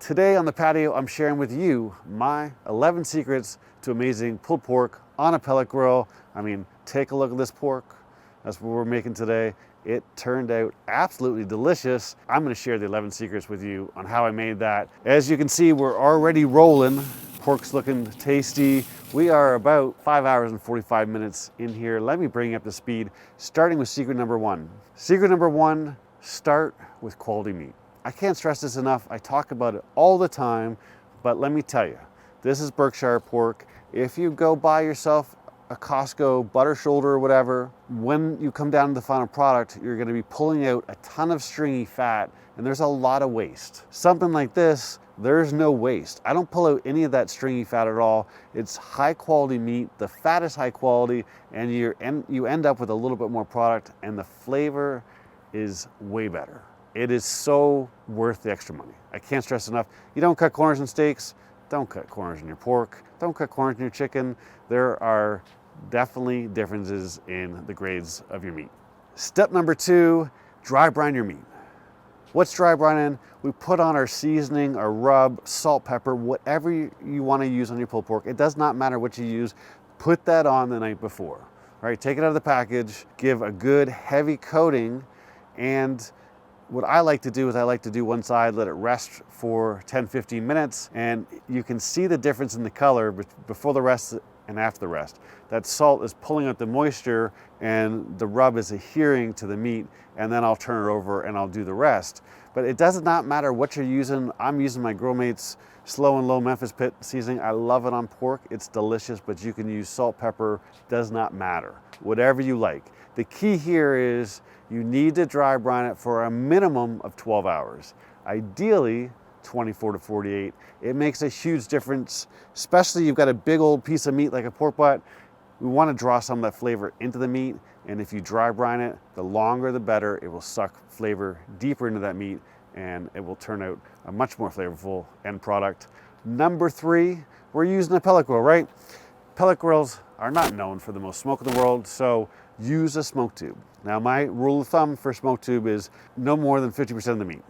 Today on the patio, I'm sharing with you my 11 secrets to amazing pulled pork on a pellet grill. I mean, take a look at this pork. That's what we're making today. It turned out absolutely delicious. I'm gonna share the 11 secrets with you on how I made that. As you can see, we're already rolling. Pork's looking tasty. We are about 5 hours and 45 minutes in here. Let me bring you up to speed, starting with secret number one. Secret number one, start with quality meat. I can't stress this enough. I talk about it all the time, but let me tell you, this is Berkshire pork. If you go buy yourself a Costco butter shoulder or whatever, when you come down to the final product, you're gonna be pulling out a ton of stringy fat, and there's a lot of waste. Something like this, there's no waste. I don't pull out any of that stringy fat at all. It's high quality meat, the fat is high quality, and you end up with a little bit more product, and the flavor is way better. It is so worth the extra money. I can't stress enough. You don't cut corners in steaks, don't cut corners in your pork, don't cut corners in your chicken. There are definitely differences in the grades of your meat. Step number two, dry brine your meat. What's dry brining? We put on our seasoning, our rub, salt, pepper, whatever you want to use on your pulled pork. It does not matter what you use. Put that on the night before. All right, take it out of the package, give a good heavy coating, and what I like to do is I like to do one side, let it rest for 10-15 minutes, and you can see the difference in the color before the rest and after the rest. That salt is pulling out the moisture and the rub is adhering to the meat, and then I'll turn it over and I'll do the rest. But it does not matter what you're using. I'm using my Grill Mates slow and low Memphis pit seasoning. I love it on pork. It's delicious, but you can use salt, pepper, does not matter. Whatever you like. The key here is you need to dry brine it for a minimum of 12 hours. Ideally, 24 to 48. It makes a huge difference, especially you've got a big old piece of meat like a pork butt. We want to draw some of that flavor into the meat, and if you dry brine it, the longer the better. It will suck flavor deeper into that meat, and it will turn out a much more flavorful end product. Number three, we're using a pellet grill, right? Pellet grills are not known for the most smoke in the world, so use a smoke tube. Now, my rule of thumb for smoke tube is no more than 50% of the meat.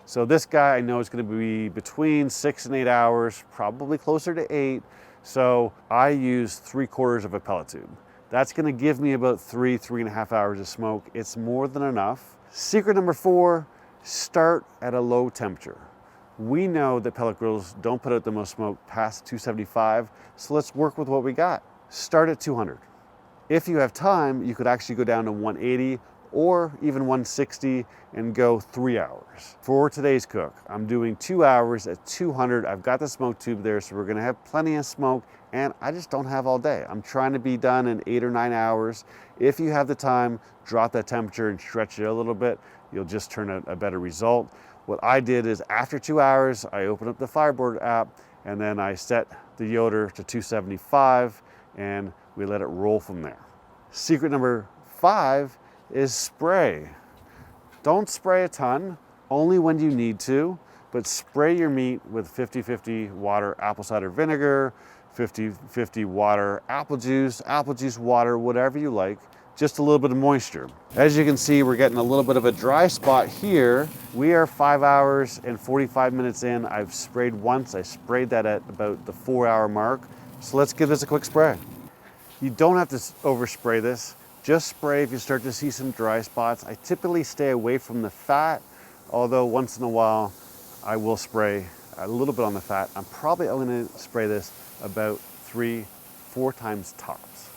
So this guy I know is going to be between 6 and 8 hours, probably closer to 8. So I use 3/4 of a pellet tube. That's going to give me about 3.5 hours of smoke. It's more than enough. Secret number four, start at a low temperature. We know that pellet grills don't put out the most smoke past 275, so let's work with what we got. Start at 200. If you have time, you could actually go down to 180 or even 160 and go 3 hours. For today's cook, I'm doing 2 hours at 200. I've got the smoke tube there, so we're gonna have plenty of smoke, and I just don't have all day. I'm trying to be done in 8 or 9 hours. If you have the time, drop that temperature and stretch it a little bit. You'll just turn out a better result. What I did is after 2 hours, I opened up the Fireboard app, and then I set the Yoder to 275, and we let it roll from there. Secret number five is spray. Don't spray a ton, only when you need to, but spray your meat with 50-50 water apple cider vinegar, 50-50 water apple juice water, whatever you like, just a little bit of moisture. As you can see, we're getting a little bit of a dry spot here. We are 5 hours and 45 minutes in. I've sprayed once. I sprayed that at about the 4 hour mark. So let's give this a quick spray. You don't have to overspray this. Just spray if you start to see some dry spots. I typically stay away from the fat, although once in a while I will spray a little bit on the fat. I'm probably only going to spray this about 3-4 times tops.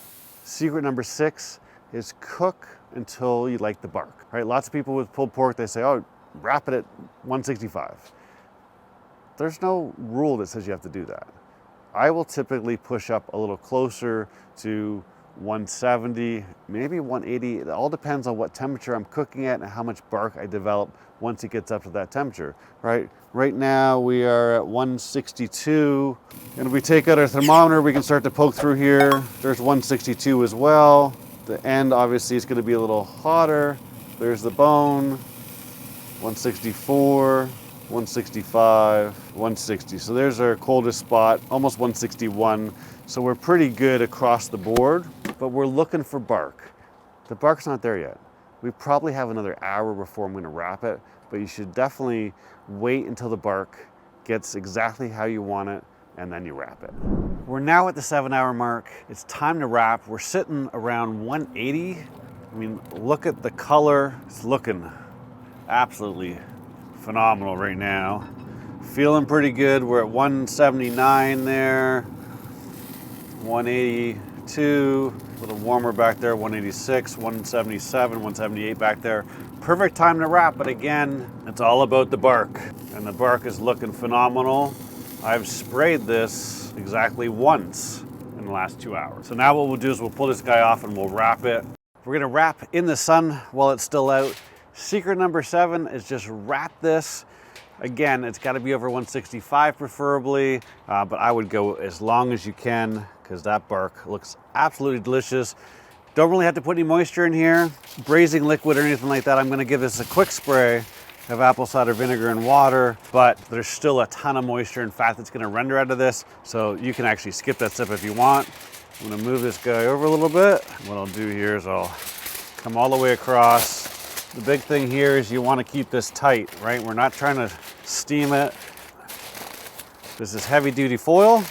Secret number six is cook until you like the bark. Right? Lots of people with pulled pork, they say, oh, wrap it at 165. There's no rule that says you have to do that. I will typically push up a little closer to 170, maybe 180. It all depends on what temperature I'm cooking at and how much bark I develop once it gets up to that temperature, right? Right now we are at 162, and if we take out our thermometer, we can start to poke through here. There's 162 as well. The end obviously is going to be a little hotter. There's the bone, 164. 165, 160. So there's our coldest spot, almost 161. So we're pretty good across the board, but we're looking for bark. The bark's not there yet. We probably have another hour before I'm gonna wrap it, but you should definitely wait until the bark gets exactly how you want it, and then you wrap it. We're now at the 7-hour mark. It's time to wrap. We're sitting around 180. I mean, look at the color. It's looking absolutely phenomenal right now. Feeling pretty good. We're at 179 there, 182, a little warmer back there, 186, 177, 178 back there. Perfect time to wrap, but again, it's all about the bark, and the bark is looking phenomenal. I've sprayed this exactly once in the last 2 hours. So now what we'll do is we'll pull this guy off and we'll wrap it. We're gonna wrap in the sun while it's still out. Secret number 7 is just wrap this. Again, it's gotta be over 165 preferably, but I would go as long as you can because that bark looks absolutely delicious. Don't really have to put any moisture in here, braising liquid or anything like that. I'm gonna give this a quick spray of apple cider vinegar and water, but there's still a ton of moisture and fat that's gonna render out of this, so you can actually skip that step if you want. I'm gonna move this guy over a little bit. What I'll do here is I'll come all the way across. The big thing here is you wanna keep this tight, right? We're not trying to steam it. This is heavy duty foil.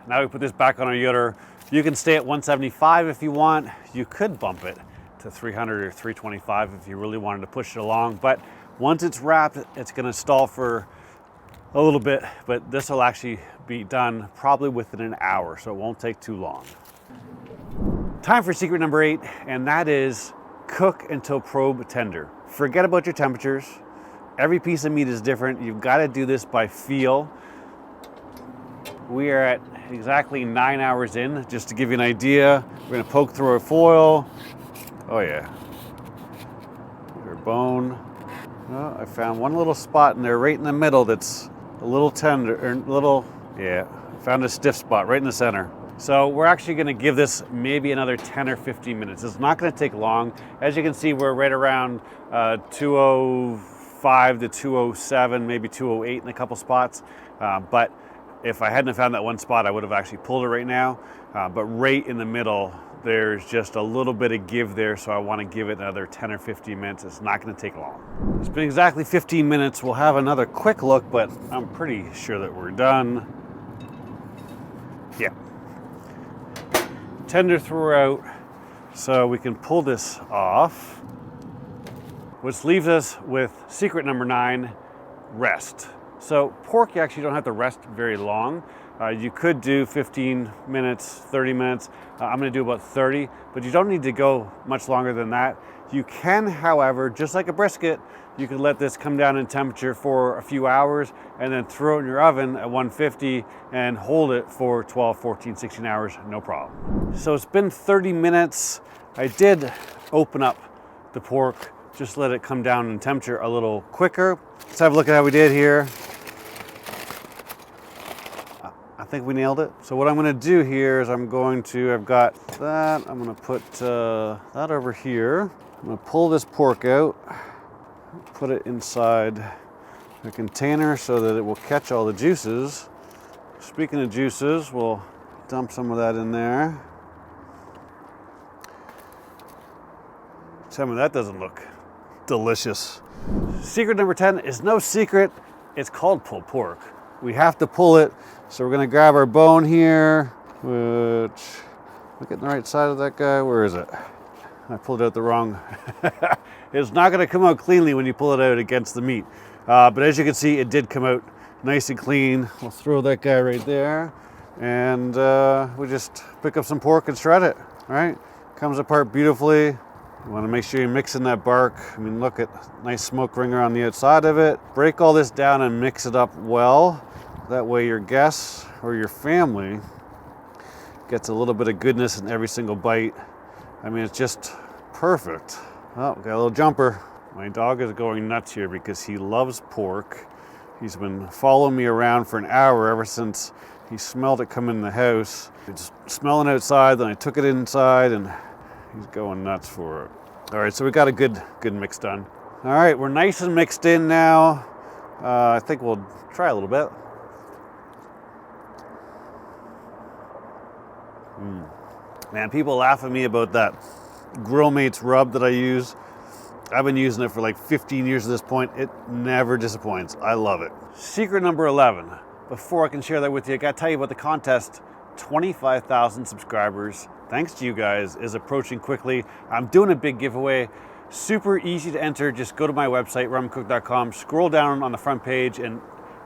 Now we put this back on our yoder. You can stay at 175 if you want. You could bump it to 300 or 325 if you really wanted to push it along. But once it's wrapped, it's gonna stall for a little bit, but this will actually be done probably within an hour, so it won't take too long. Time for secret number 8, and that is cook until probe tender. Forget about your temperatures. Every piece of meat is different. You've got to do this by feel. We are at exactly 9 hours in, just to give you an idea. We're gonna poke through our foil. Oh yeah. Our bone. Oh, I found one little spot in there right in the middle that's a little tender, or found a stiff spot right in the center. So we're actually gonna give this maybe another 10 or 15 minutes. It's not gonna take long. As you can see, we're right around 205 to 207, maybe 208 in a couple spots. But if I hadn't found that one spot, I would have actually pulled it right now. But right in the middle, there's just a little bit of give there, so I want to give it another 10 or 15 minutes. It's not going to take long. It's been exactly 15 minutes. We'll have another quick look, but I'm pretty sure that we're done. Yeah. Tender throughout, so we can pull this off. Which leaves us with secret number 9, rest. So pork, you actually don't have to rest very long. You could do 15 minutes, 30 minutes. I'm gonna do about 30, but you don't need to go much longer than that. You can, however, just like a brisket, you can let this come down in temperature for a few hours and then throw it in your oven at 150 and hold it for 12, 14, 16 hours, no problem. So it's been 30 minutes. I did open up the pork, just let it come down in temperature a little quicker. Let's have a look at how we did here. I think we nailed it. So what I'm gonna do here is I've got that, I'm gonna put that over here. I'm gonna pull this pork out, put it inside a container so that it will catch all the juices. Speaking of juices, we'll dump some of that in there. Tell me that doesn't look delicious. Secret number 10 is no secret. It's called pulled pork. We have to pull it. So we're gonna grab our bone here, which, look at the right side of that guy. Where is it? I pulled it out the wrong. It's not gonna come out cleanly when you pull it out against the meat. But as you can see, it did come out nice and clean. We'll throw that guy right there. And we just pick up some pork and shred it, all right? Comes apart beautifully. You wanna make sure you're mixing that bark. I mean, look at nice smoke ringer on the outside of it. Break all this down and mix it up well. That way your guests or your family gets a little bit of goodness in every single bite. I mean, it's just perfect. Oh, got a little jumper. My dog is going nuts here because he loves pork. He's been following me around for an hour ever since he smelled it come in the house. He's smelling outside, then I took it inside and he's going nuts for it. All right, so we got a good mix done. All right, we're nice and mixed in now. I think we'll try a little bit. Man, people laugh at me about that Grill Mates rub that I use. I've been using it for like 15 years at this point. It never disappoints. I love it. Secret number 11. Before I can share that with you, I gotta tell you about the contest. 25,000 subscribers, thanks to you guys, is approaching quickly. I'm doing a big giveaway. Super easy to enter. Just go to my website, ramencook.com, scroll down on the front page and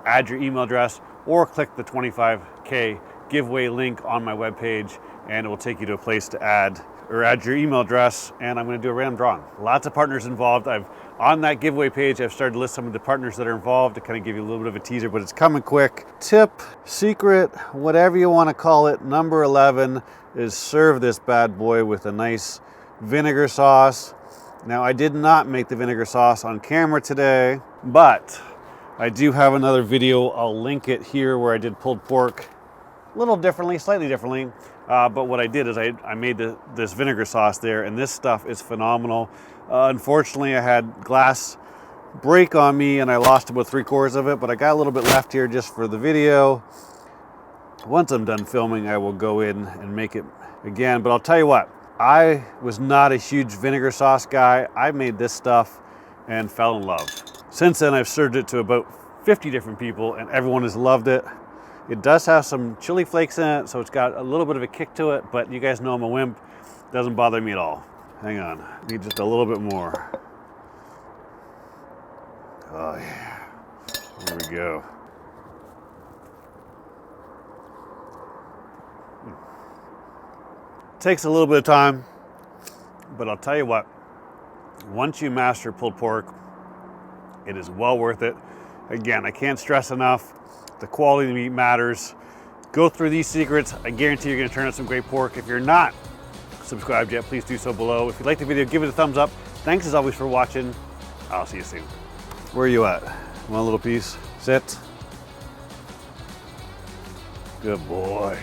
add your email address, or click the 25K giveaway link on my webpage, and it will take you to a place to add your email address, and I'm going to do a random drawing. Lots of partners involved. On that giveaway page, I've started to list some of the partners that are involved to kind of give you a little bit of a teaser, but it's coming quick. Tip, secret, whatever you want to call it, number 11 is serve this bad boy with a nice vinegar sauce. Now, I did not make the vinegar sauce on camera today, but I do have another video. I'll link it here where I did pulled pork a little differently, slightly differently. But what I did is I made this vinegar sauce there, and this stuff is phenomenal. Unfortunately, I had glass break on me and I lost about 3/4 of it, but I got a little bit left here just for the video. Once I'm done filming, I will go in and make it again. But I'll tell you what, I was not a huge vinegar sauce guy. I made this stuff and fell in love. Since then, I've served it to about 50 different people and everyone has loved it. It does have some chili flakes in it, so it's got a little bit of a kick to it, but you guys know I'm a wimp. Doesn't bother me at all. Hang on, need just a little bit more. Oh yeah, here we go. Takes a little bit of time, but I'll tell you what, once you master pulled pork, it is well worth it. Again, I can't stress enough, the quality of the meat matters. Go through these secrets. I guarantee you're gonna turn out some great pork. If you're not subscribed yet, please do so below. If you like the video, give it a thumbs up. Thanks as always for watching. I'll see you soon. Where are you at? One little piece, sit. Good boy.